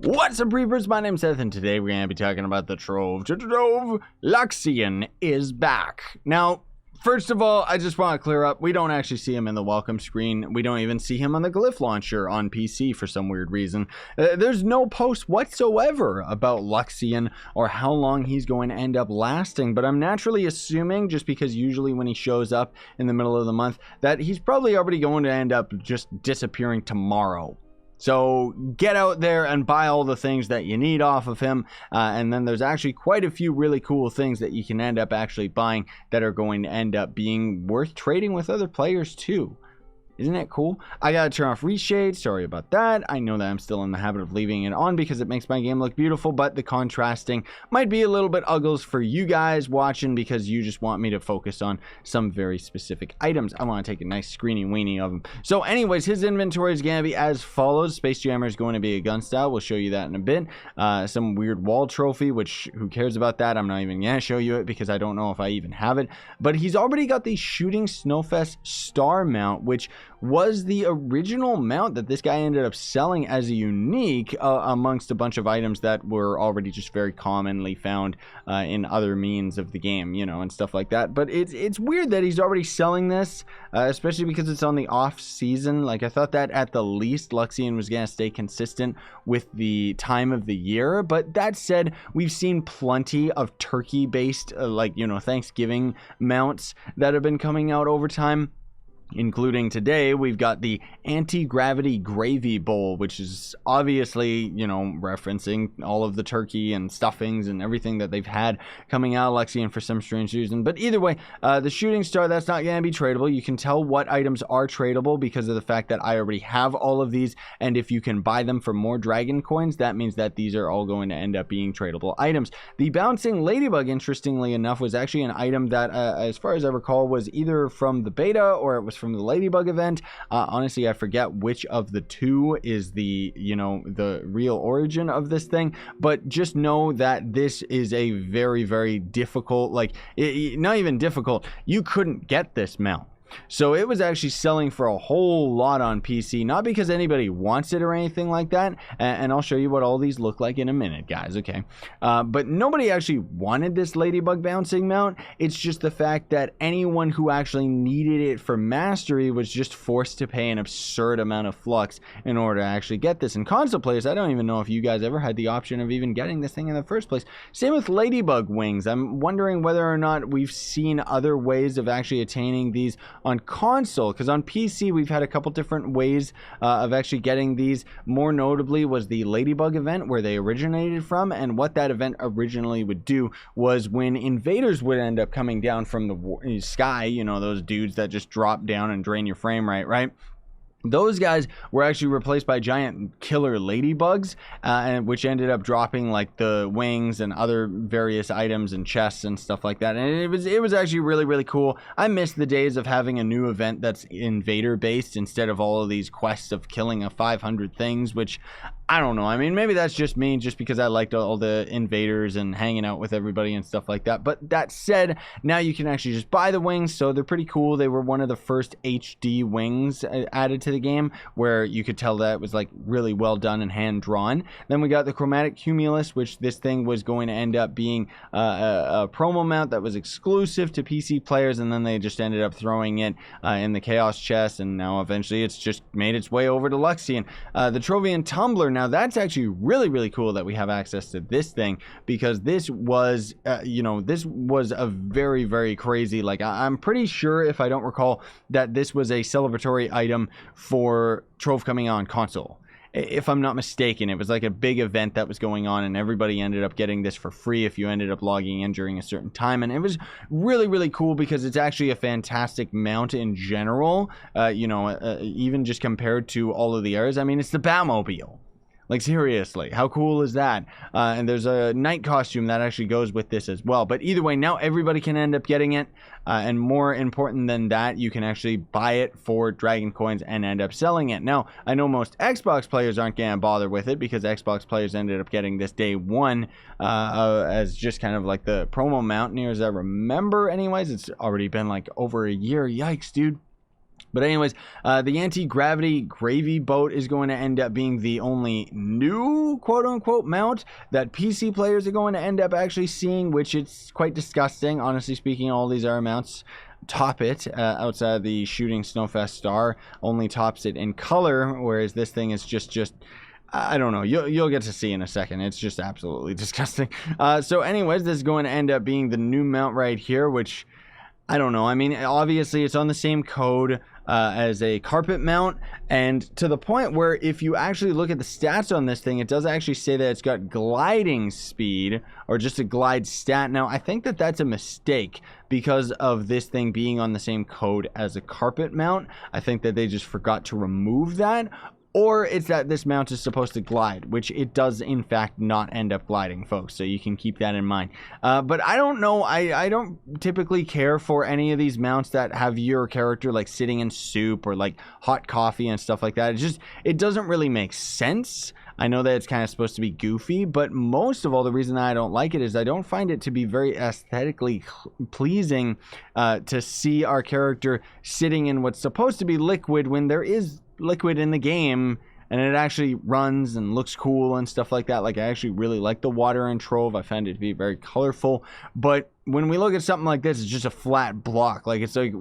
What's up, Reapers? My name's Seth, and today we're going to be talking about the Trove. Luxion is back. Now, first of all, I just want to clear up, we don't actually see him in the welcome screen. We don't even see him on the glyph launcher on PC for some weird reason. There's no post whatsoever about Luxion or how long he's going to end up lasting, but I'm naturally assuming, just because usually when he shows up in the middle of the month, that he's probably already going to end up just disappearing tomorrow. So get out there and buy all the things that you need off of him, and then there's actually quite a few really cool things that you can end up actually buying that are going to end up being worth trading with other players too. Isn't that cool? I gotta turn off reshade. Sorry about that. I know that I'm still in the habit of leaving it on because it makes my game look beautiful, but the contrasting might be a little bit uggles for you guys watching because you just want me to focus on some very specific items. I want to take a nice screeny weenie of them. So anyways, his inventory is going to be as follows. Space Jammer is going to be a gun style. We'll show you that in a bit. Some weird wall trophy, which who cares about that? I'm not even going to show you it because I don't know if I even have it. But he's already got the Shooting Snowfest star mount, which was the original mount that this guy ended up selling as a unique amongst a bunch of items that were already just very commonly found in other means of the game, you know, and stuff like that. But it's weird that he's already selling this, especially because it's on the off season. Like, I thought that at the least Luxion was going to stay consistent with the time of the year. But that said, we've seen plenty of turkey based like, you know, Thanksgiving mounts that have been coming out over time. Including today, we've got the anti-gravity gravy bowl, which is obviously, you know, referencing all of the turkey and stuffings and everything that they've had coming out of Luxion for some strange reason. But either way, the shooting star, that's not going to be tradable. You can tell what items are tradable because of the fact that I already have all of these. And if you can buy them for more dragon coins, that means that these are all going to end up being tradable items. The bouncing ladybug, interestingly enough, was actually an item that, as far as I recall, was either from the beta or it was from the ladybug event. Honestly, I forget which of the two is the, you know, the real origin of this thing, but just know that this is a very, very difficult, like, not even difficult, you couldn't get this mount. So it was actually selling for a whole lot on PC, not because anybody wants it or anything like that, and I'll show you what all these look like in a minute, guys, okay? But nobody actually wanted this ladybug bouncing mount. It's just the fact that anyone who actually needed it for mastery was just forced to pay an absurd amount of flux in order to actually get this. And console players, I don't even know if you guys ever had the option of even getting this thing in the first place. Same with ladybug wings. I'm wondering whether or not we've seen other ways of actually attaining these on console, because on PC we've had a couple different ways of actually getting these. More notably was the ladybug event where they originated from, and what that event originally would do was when invaders would end up coming down from the sky, you know, those dudes that just drop down and drain your frame rate, right? Those guys were actually replaced by giant killer ladybugs, which ended up dropping like the wings and other various items and chests and stuff like that. And it was actually really, really cool. I miss the days of having a new event that's invader based instead of all of these quests of killing a 500 things, which I don't know. I mean, maybe that's just me, just because I liked all the invaders and hanging out with everybody and stuff like that. But that said, now you can actually just buy the wings, so they're pretty cool. They were one of the first HD wings added to the game, where you could tell that it was like really well done and hand drawn. Then we got the chromatic cumulus, which this thing was going to end up being a promo mount that was exclusive to PC players, and then they just ended up throwing it in the chaos chest, and now eventually it's just made its way over to Luxion. The Trovian tumbler. Now that's actually really, really cool that we have access to this thing, because this was, you know, this was a very, very crazy, like, I'm pretty sure, if I don't recall, that this was a celebratory item for Trove coming on console. If I'm not mistaken, it was like a big event that was going on, and everybody ended up getting this for free if you ended up logging in during a certain time. And it was really, really cool because it's actually a fantastic mount in general, you know, even just compared to all of the others. I mean, it's the Batmobile. Like, seriously, how cool is that? And there's a night costume that actually goes with this as well. But either way, now everybody can end up getting it. And more important than that, you can actually buy it for dragon coins and end up selling it. Now, I know most Xbox players aren't going to bother with it because Xbox players ended up getting this day one as just kind of like the promo mount. Near as I remember anyways, it's already been like over a year. Yikes, dude. But anyways, the anti-gravity gravy boat is going to end up being the only new quote-unquote mount that PC players are going to end up actually seeing, which it's quite disgusting. Honestly speaking, all these are mounts top it outside the shooting Snowfest star only tops it in color, whereas this thing is just I don't know, you'll get to see in a second. It's just absolutely disgusting. So anyways, this is going to end up being the new mount right here, which I don't know. I mean, obviously it's on the same code as a carpet mount, and to the point where if you actually look at the stats on this thing, it does actually say that it's got gliding speed, or just a glide stat. Now, I think that that's a mistake because of this thing being on the same code as a carpet mount. I think that they just forgot to remove that. Or it's that this mount is supposed to glide, which it does in fact not end up gliding, folks. So you can keep that in mind. But I don't know. I don't typically care for any of these mounts that have your character like sitting in soup or like hot coffee and stuff like that. It doesn't really make sense. I know that it's kind of supposed to be goofy, but most of all, the reason I don't like it is I don't find it to be very aesthetically pleasing to see our character sitting in what's supposed to be liquid when there is liquid in the game, and it actually runs and looks cool and stuff like that. Like, I actually really like the water in Trove. I find it to be very colorful, but when we look at something like this, it's just a flat block. Like, it's like,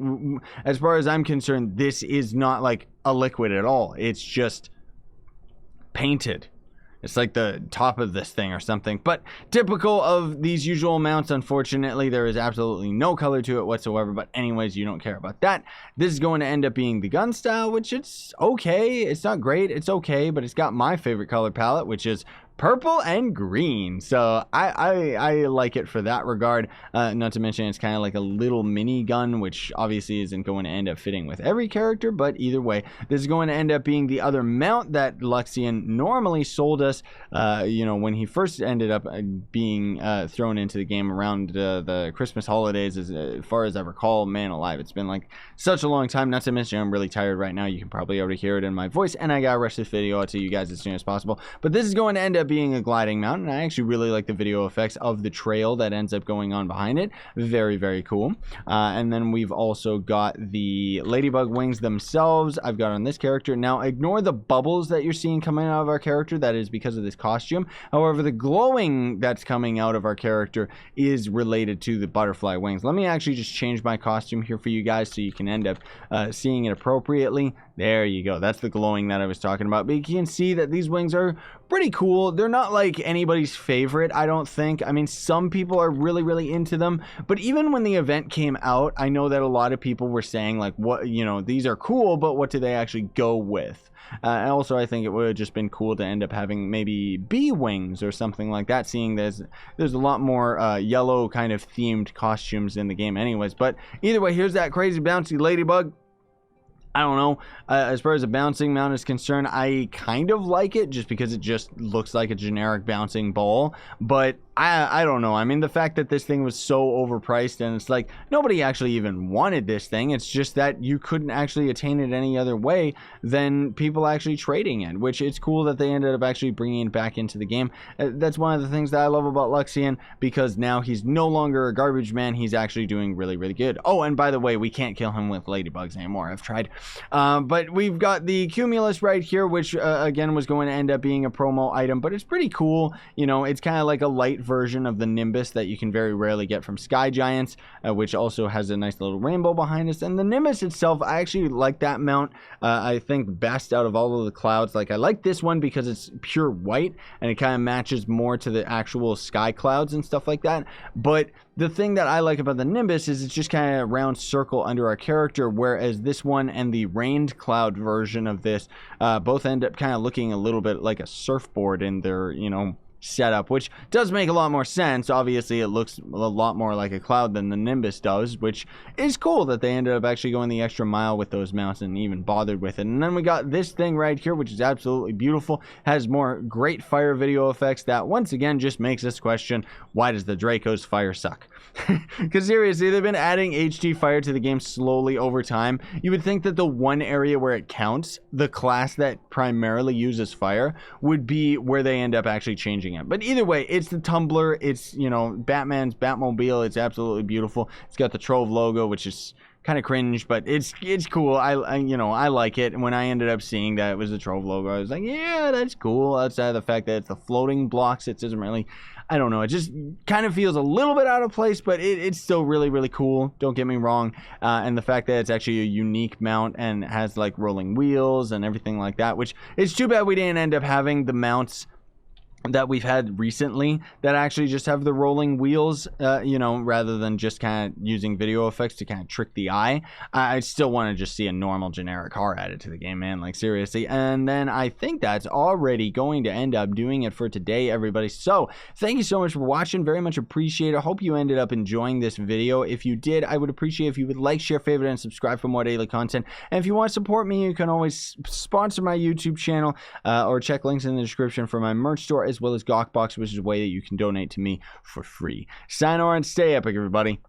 as far as I'm concerned, this is not like a liquid at all. It's just painted. It's like the top of this thing or something. But typical of these usual mounts, unfortunately, there is absolutely no color to it whatsoever. But anyways, you don't care about that. This is going to end up being the gun style, which it's okay. It's not great. It's okay. But it's got my favorite color palette, which is purple and green. So I like it for that regard. Not to mention it's kind of like a little mini gun, which obviously isn't going to end up fitting with every character, but either way, this is going to end up being the other mount that Luxion normally sold us, you know, when he first ended up being thrown into the game around the Christmas holidays. As far as I recall, man alive, it's been like such a long time. Not to mention I'm really tired right now. You can probably already hear it in my voice, and I gotta rush this video out to you guys as soon as possible. But this is going to end up being a gliding mount, and I actually really like the video effects of the trail that ends up going on behind it. Very, very cool. And then we've also got the ladybug wings themselves I've got on this character. Now, ignore the bubbles that you're seeing coming out of our character. That is because of this costume. However, the glowing that's coming out of our character is related to the butterfly wings. Let me actually just change my costume here for you guys so you can end up seeing it appropriately. There you go. That's the glowing that I was talking about. But you can see that these wings are pretty cool. They're not like anybody's favorite, I don't think. I mean, some people are really, really into them. But even when the event came out, I know that a lot of people were saying, like, what, you know, these are cool, but what do they actually go with? And also, I think it would have just been cool to end up having maybe bee wings or something like that, seeing there's a lot more yellow kind of themed costumes in the game anyways. But either way, here's that crazy bouncy ladybug. I don't know. As far as a bouncing mount is concerned, I kind of like it just because it just looks like a generic bouncing ball. But I don't know. I mean, the fact that this thing was so overpriced, and it's like nobody actually even wanted this thing. It's just that you couldn't actually attain it any other way than people actually trading it, which it's cool that they ended up actually bringing it back into the game. That's one of the things that I love about Luxion, because now he's no longer a garbage man. He's actually doing really, really good. Oh, and by the way, we can't kill him with ladybugs anymore. I've tried. But we've got the Cumulus right here, which again was going to end up being a promo item, but it's pretty cool. You know, it's kind of like a light version of the Nimbus that you can very rarely get from Sky Giants, which also has a nice little rainbow behind us. And the Nimbus itself, I actually like that mount. I think best out of all of the clouds. Like, I like this one because it's pure white and it kind of matches more to the actual sky clouds and stuff like that. But the thing that I like about the Nimbus is it's just kind of a round circle under our character, whereas this one and the rained cloud version of this both end up kind of looking a little bit like a surfboard in their, you know, setup, which does make a lot more sense. Obviously, it looks a lot more like a cloud than the Nimbus does, which is cool that they ended up actually going the extra mile with those mounts and even bothered with it. And then we got this thing right here, which is absolutely beautiful, has more great fire video effects that once again just makes us question, why does the Draco's fire suck? Because seriously, they've been adding HD fire to the game slowly over time. You would think that the one area where it counts, the class that primarily uses fire, would be where they end up actually changing it. But either way, it's the tumbler, it's, you know, Batman's Batmobile. It's absolutely beautiful. It's got the Trove logo, which is kind of cringe, but it's cool. I you know, I like it. And when I ended up seeing that it was the Trove logo, I was like, yeah, that's cool. Outside of the fact that it's the floating blocks, it doesn't really, I don't know, it just kind of feels a little bit out of place, but it's still really, really cool. Don't get me wrong. And the fact that it's actually a unique mount and has like rolling wheels and everything like that, which it's too bad we didn't end up having the mounts that we've had recently that actually just have the rolling wheels, you know, rather than just kind of using video effects to kind of trick the eye. I still want to just see a normal generic car added to the game, man, like seriously. And then I think that's already going to end up doing it for today, everybody. So thank you so much for watching, very much appreciate it. I hope you ended up enjoying this video. If you did, I would appreciate if you would like, share, favorite, and subscribe for more daily content. And if you want to support me, you can always sponsor my YouTube channel, or check links in the description for my merch store, as well as Gawkbox, which is a way that you can donate to me for free. Sign on and stay epic, everybody.